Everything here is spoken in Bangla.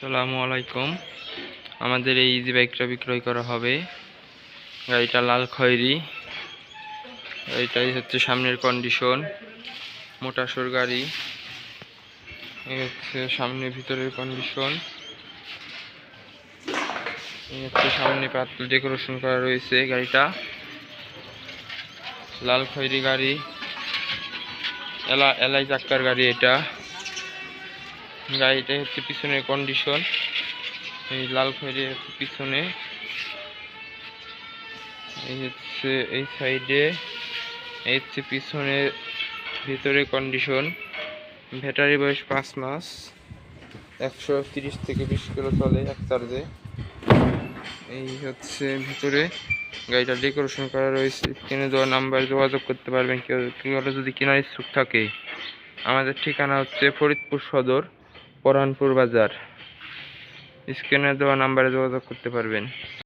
আসসালামু আলাইকুম। আমাদের এই ইজি বাইকটা বিক্রয় করা হবে। গাড়িটা লাল খয়েরি। এইটাই হচ্ছে সামনের কন্ডিশন, মোটাসোর গাড়ি। এই হচ্ছে সামনের ভিতরের কন্ডিশন। এই হচ্ছে সামনে পাতলা ডেকোরেশন করা রয়েছে। গাড়িটা লাল খয়েরি গাড়ি, এলাই চাক্কার গাড়ি। এটা গাড়িটাই হচ্ছে পিছনের কন্ডিশন। এই লাল খয়েরি হচ্ছে পিছনে, এই হচ্ছে এই সাইডে, এই হচ্ছে পিছনের ভিতরে কন্ডিশন। ব্যাটারি বয়স 5 মাস, 130 থেকে 20 কিলো চলে এক চার্জে। এই হচ্ছে ভিতরে গাড়িটা ডেকোরেশন করা রয়েছে। কিনে দেওয়া নাম্বার যোগাযোগ করতে পারবেন কেউ যদি কেনার ইচ্ছুক থাকে। আমাদের ঠিকানা হচ্ছে ফরিদপুর সদর, পরানপুর বাজার। স্ক্রিনে দেওয়া নাম্বারে যোগাযোগ করতে পারবেন।